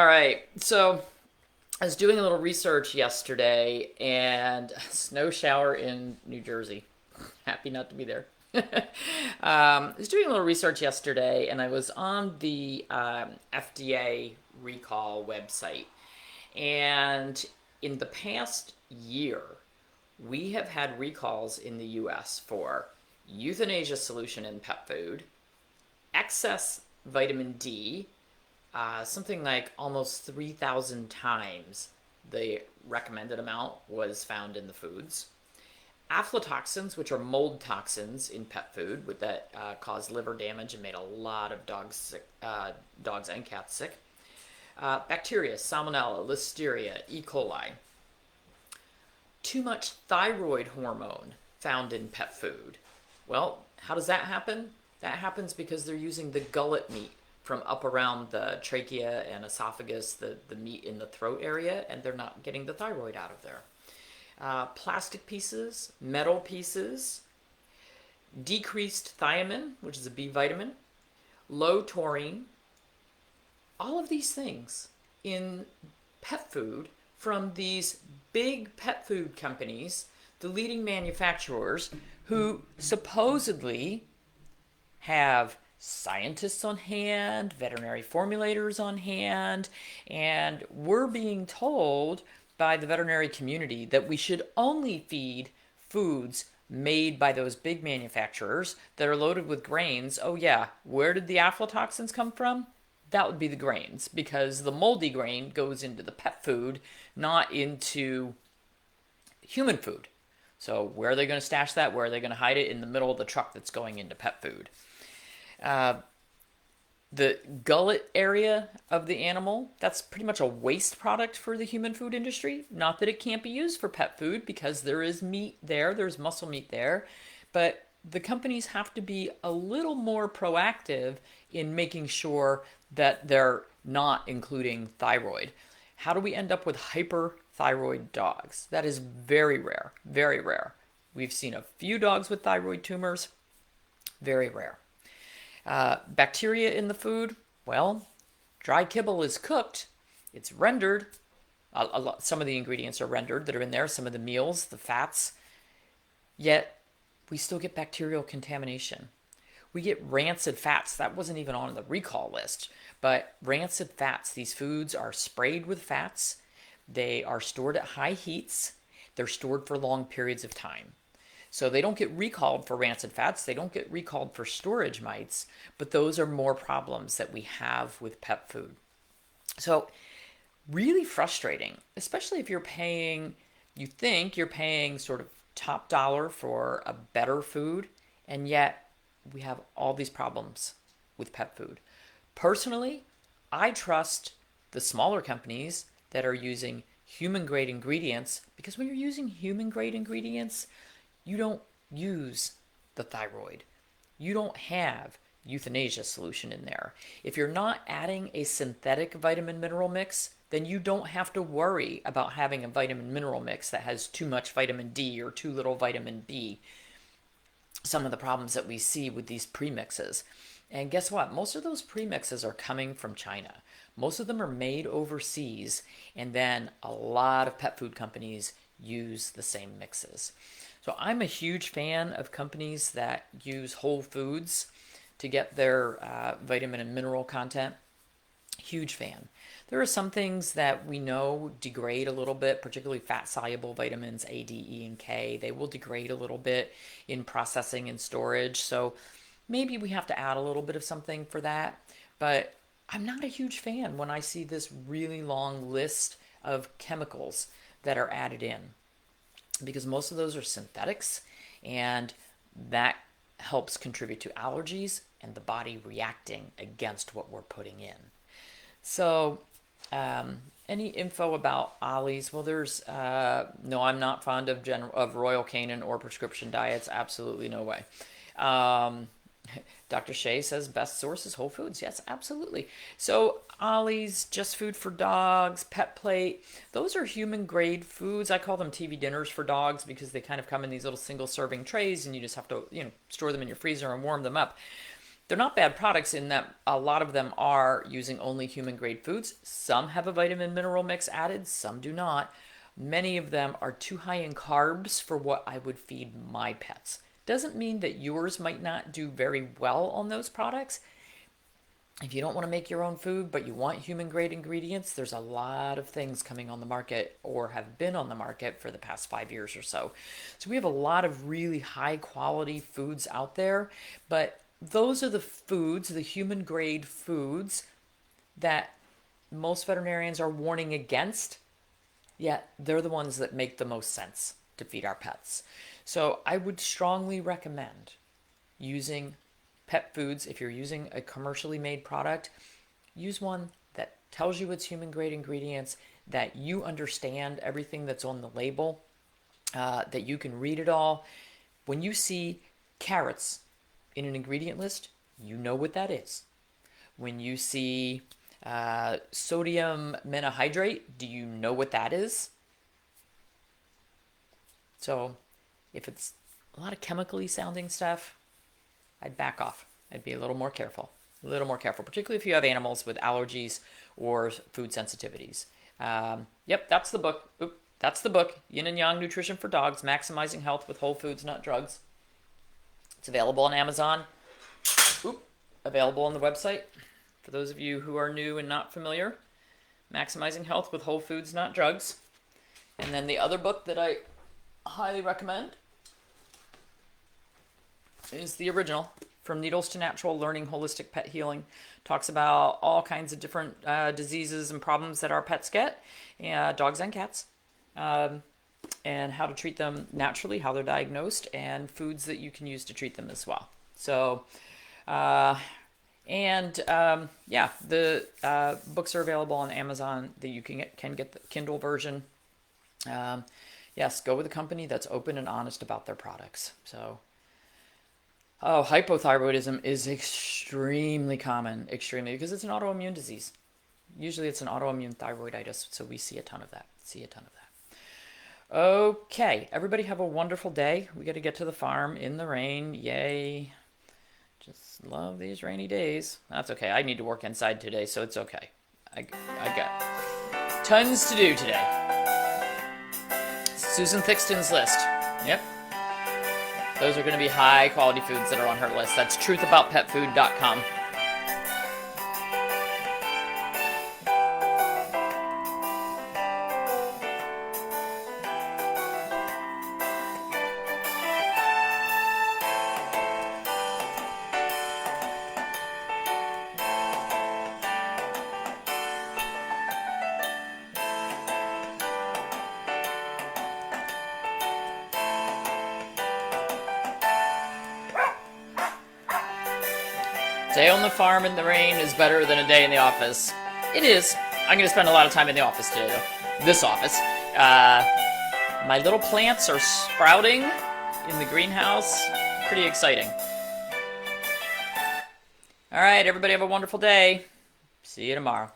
All right, so I was doing a little research yesterday and snow shower in New Jersey. Happy not to be there. I was doing a little research yesterday and I was on the FDA recall website. And in the past year, we have had recalls in the US for euthanasia solution in pet food, excess vitamin D, something like almost 3,000 times the recommended amount was found in the foods. Aflatoxins, which are mold toxins in pet food that cause liver damage and made a lot of dogs sick, dogs and cats sick. Bacteria, salmonella, listeria, E. coli. Too much thyroid hormone found in pet food. Well, how does that happen? That happens because they're using the gullet meat from up around the trachea and esophagus, the meat in the throat area, and they're not getting the thyroid out of there. Plastic pieces, metal pieces, decreased thiamine, which is a B vitamin, low taurine, all of these things in pet food from these big pet food companies, the leading manufacturers, who supposedly have scientists on hand, veterinary formulators on hand, and we're being told by the veterinary community that we should only feed foods made by those big manufacturers that are loaded with grains. Oh, yeah, where did the aflatoxins come from? That would be the grains, because the moldy grain goes into the pet food, not into human food. So, where are they going to stash that? Where are they going to hide it? In the middle of the truck that's going into pet food. The gullet area of the animal, that's pretty much a waste product for the human food industry. Not that it can't be used for pet food, because there is meat there, there's muscle meat there, but the companies have to be a little more proactive in making sure that they're not including thyroid. How do we end up with hyperthyroid dogs? That is very rare, very rare. We've seen a few dogs with thyroid tumors, very rare. Bacteria in the food, well, dry kibble is cooked, it's rendered. Some of the ingredients are rendered that are in there, some of the meals, the fats, yet we still get bacterial contamination. We get rancid fats. That wasn't even on the recall list, but rancid fats. These foods are sprayed with fats. They are stored at high heats. They're stored for long periods of time. So they don't get recalled for rancid fats. They don't get recalled for storage mites, but those are more problems that we have with pet food. So really frustrating, especially if you think you're paying sort of top dollar for a better food, and yet we have all these problems with pet food. Personally, I trust the smaller companies that are using human grade ingredients, because when you're using human grade ingredients, you don't use the thyroid. You don't have euthanasia solution in there. If you're not adding a synthetic vitamin mineral mix, then you don't have to worry about having a vitamin mineral mix that has too much vitamin D or too little vitamin B. Some of the problems that we see with these premixes. And guess what? Most of those premixes are coming from China. Most of them are made overseas, and then a lot of pet food companies use the same mixes. So I'm a huge fan of companies that use whole foods to get their vitamin and mineral content. Huge fan. There are some things that we know degrade a little bit, particularly fat-soluble vitamins A, D, E, and K. They will degrade a little bit in processing and storage. So maybe we have to add a little bit of something for that. But I'm not a huge fan when I see this really long list of chemicals that are added in, because most of those are synthetics, and that helps contribute to allergies and the body reacting against what we're putting in. So, any info about Ollie's? Well, there's no. I'm not fond of Royal Canin or prescription diets. Absolutely no way. Um, Dr. Shea says best source is Whole Foods. Yes, absolutely. So Ollie's, Just Food for Dogs, Pet Plate, those are human grade foods. I call them TV dinners for dogs because they kind of come in these little single serving trays, and you just have to, store them in your freezer and warm them up. they're not bad products in that a lot of them are using only human grade foods. Some have a vitamin mineral mix added, some do not. Many of them are too high in carbs for what I would feed my pets. Doesn't mean that yours might not do very well on those products. If you don't want to make your own food, but you want human grade ingredients, there's a lot of things coming on the market or have been on the market for the past 5 years or so. So we have a lot of really high quality foods out there, but those are the foods, the human grade foods that most veterinarians are warning against, yet they're the ones that make the most sense to feed our pets. So I would strongly recommend using pet foods. If you're using a commercially made product, use one that tells you it's human grade ingredients, that you understand everything that's on the label, that you can read it all. When you see carrots in an ingredient list, you know what that is. When you see sodium monohydrate, do you know what that is? So if it's a lot of chemically sounding stuff, I'd back off. I'd be a little more careful. A little more careful, particularly if you have animals with allergies or food sensitivities. Yep, that's the book. Oop, that's the book. Yin and Yang Nutrition for Dogs, Maximizing Health with Whole Foods, Not Drugs. It's available on Amazon. Oop, available on the website. For those of you who are new and not familiar, Maximizing Health with Whole Foods, Not Drugs. And then the other book that I highly recommend is the original, From Needles to Natural, Learning Holistic Pet Healing. Talks about all kinds of different diseases and problems that our pets get, dogs and cats, and how to treat them naturally, how they're diagnosed, and foods that you can use to treat them as well. So, the books are available on Amazon that you can get the Kindle version. Yes, go with a company that's open and honest about their products. So, hypothyroidism is extremely common, because it's an autoimmune disease. Usually it's an autoimmune thyroiditis, so we see a ton of that. Okay, everybody have a wonderful day. We got to get to the farm in the rain. Yay. Just love these rainy days. That's okay. I need to work inside today, so it's okay. I got tons to do today. Susan Thixton's list. Yep. Those are going to be high quality foods that are on her list. That's truthaboutpetfood.com. Day on the farm in the rain is better than a day in the office. It is. I'm going to spend a lot of time in the office today, though. This office. My little plants are sprouting in the greenhouse. Pretty exciting. All right, everybody have a wonderful day. See you tomorrow.